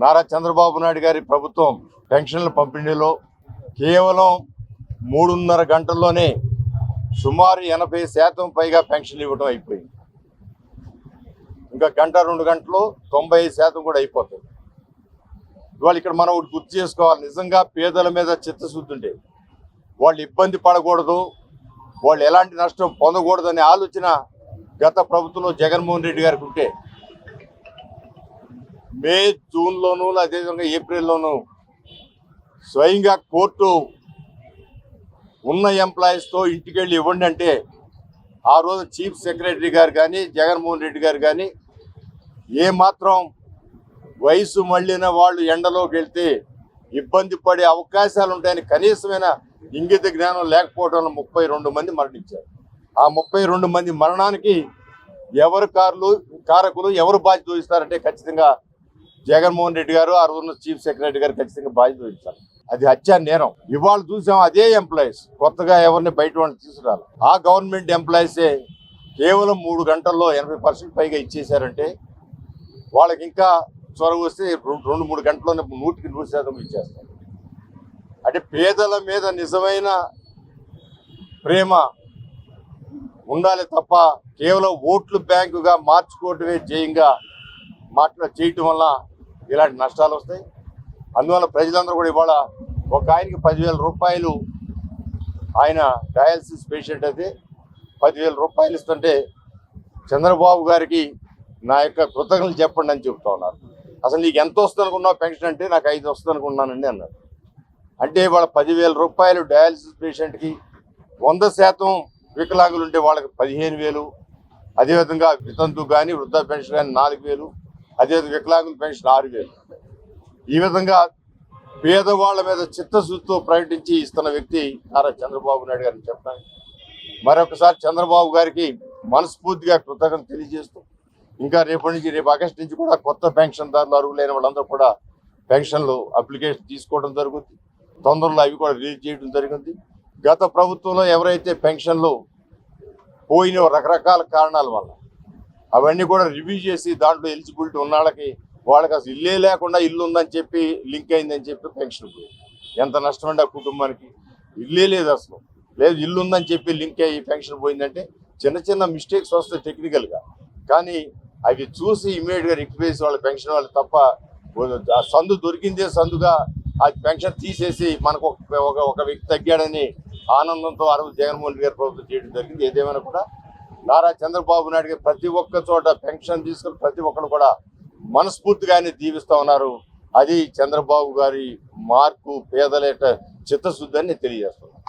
నారా చంద్రబాబు నాయుడు గారి ప్రభుత్వం పెన్షన్ల పంపిణీలో కేవలం 3.5 గంటల్లోనే సుమారు 80% పైగా పెన్షన్లు ఇవ్వడం అయిపోయింది. ఇంకా గంట 2 గంటలు 95% కూడా అయిపోతుంది. ఇవాళ ఇక్కడ మనం ఒకటి గుర్తు చేసుకోవాలి, నిజంగా పేదల మీద చిత్తశుద్ధి ఉంటే వాళ్ళు ఇబ్బంది పడకూడదు, వాళ్ళు ఎలాంటి నష్టం పొందకూడదు అనే ఆలోచన గత ప్రభుత్వంలో జగన్మోహన్ రెడ్డి గారికి ఉంటే మే జూన్లోనూ అదేవిధంగా ఏప్రిల్లోనూ స్వయంగా కోర్టు ఉన్న ఎంప్లాయీస్తో ఇంటికి వెళ్ళి ఇవ్వండి అంటే ఆ రోజు చీఫ్ సెక్రటరీ గారు కానీ జగన్మోహన్ రెడ్డి గారు కానీ ఏమాత్రం వయసు మళ్ళిన వాళ్ళు ఎండలోకి వెళ్తే ఇబ్బంది పడే అవకాశాలు ఉంటాయని కనీసమైన ఇంగిత జ్ఞానం లేకపోవడం 32 మంది మరణించారు. ఆ 32 మంది మరణానికి ఎవరు కారకులు, ఎవరు బాధ్యత వహిస్తారంటే ఖచ్చితంగా జగన్మోహన్ రెడ్డి గారు, ఆ రోజున చీఫ్ సెక్రటరీ గారు ఖచ్చితంగా బాధ్యత వహిస్తారు. అది హత్యా నేరం. ఇవాళ చూసాం అదే ఎంప్లాయీస్ కొత్తగా ఎవరిని బయట వాళ్ళని తీసుకురాలి. ఆ గవర్నమెంట్ ఎంప్లాయీసే కేవలం 3 గంటల్లో 80% పైగా ఇచ్చేశారంటే వాళ్ళకి ఇంకా చొరవ వస్తే 2-3 గంటల్లోనే 100% ఇచ్చేస్తారు. అంటే పేదల మీద నిజమైన ప్రేమ ఉండాలి తప్ప కేవలం ఓట్లు బ్యాంకుగా మార్చుకోవటమే జయంగా చేయటం వల్ల ఇలాంటి నష్టాలు వస్తాయి. అందువల్ల ప్రజలందరూ కూడా ఇవాళ ఒక ఆయనకి 10,000 రూపాయలు, ఆయన డయాలసిస్ పేషెంట్ అయితే 10,000 రూపాయలు ఇస్తుంటే చంద్రబాబు గారికి నా యొక్క కృతజ్ఞతలు చెప్పండి అని చెప్తా ఉన్నారు. అసలు నీకు ఎంత వస్తుంది అనుకున్నావు పెన్షన్ అంటే నాకు 5 వస్తుంది అనుకున్నానండి అన్నారు. అంటే వాళ్ళ 10,000 రూపాయలు డయాలసిస్ పేషెంట్కి 100% వికలాంగులు ఉంటే వాళ్ళకి 15,000, అదేవిధంగా వితంతు కానీ వృద్ధ పెన్షన్ కానీ 4,000, అదేవిధంగా వికలాంగుల పెన్షన్ 6,000. ఈ విధంగా పేదవాళ్ల మీద చిత్తశుద్ధితో ప్రకటించి ఇస్తున్న వ్యక్తి నారా చంద్రబాబు నాయుడు గారిని చెప్పడానికి మరొకసారి చంద్రబాబు గారికి మనస్ఫూర్తిగా కృతజ్ఞతలు తెలియజేస్తూ ఇంకా రేపు ఆగస్టు నుంచి కూడా కొత్త పెన్షన్దారులు అర్హులైన వాళ్ళందరూ కూడా పెన్షన్లు అప్లికేషన్ తీసుకోవడం జరుగుతుంది. తొందరలో అవి కూడా రిలీజ్ చేయడం జరిగింది. గత ప్రభుత్వంలో ఎవరైతే పెన్షన్లు పోయిన రకరకాల కారణాల వల్ల అవన్నీ కూడా రివ్యూ చేసి దాంట్లో ఎలిజిబిలిటీ ఉన్న వాళ్ళకి అసలు ఇల్లే లేకుండా ఇల్లు ఉందని చెప్పి లింక్ అయిందని చెప్పి పెన్షన్ పోయింది. ఎంత నష్టం అండి ఆ కుటుంబానికి. ఇల్లే లేదు, అసలు లేదు, ఇల్లు ఉందని చెప్పి లింక్ అయ్యి పెన్షన్ పోయిందంటే చిన్న మిస్టేక్స్ వస్తాయి టెక్నికల్గా, కానీ అవి చూసి ఇమీడియట్గా రిక్వెస్ట్ వాళ్ళ పెన్షన్ వాళ్ళు తప్ప ఆ సందు దొరికిందే సందుగా ఆ పెన్షన్ తీసేసి మనకు ఒక వ్యక్తి తగ్గాడని ఆనందంతో ఆ రోజు జగన్మోహన్ రెడ్డి గారి ప్రభుత్వం చేయడం జరిగింది. ఏదేమైనా కూడా నారా చంద్రబాబు నాయుడు గారు ప్రతి ఒక్క చోట పెన్షన్ తీసుకుని ప్రతి ఒక్కరు కూడా మనస్ఫూర్తిగా ఆయన దీవిస్తూ ఉన్నారు. అది చంద్రబాబు గారి మార్పు, పేదల చిత్తశుద్ధి అని తెలియజేస్తున్నారు.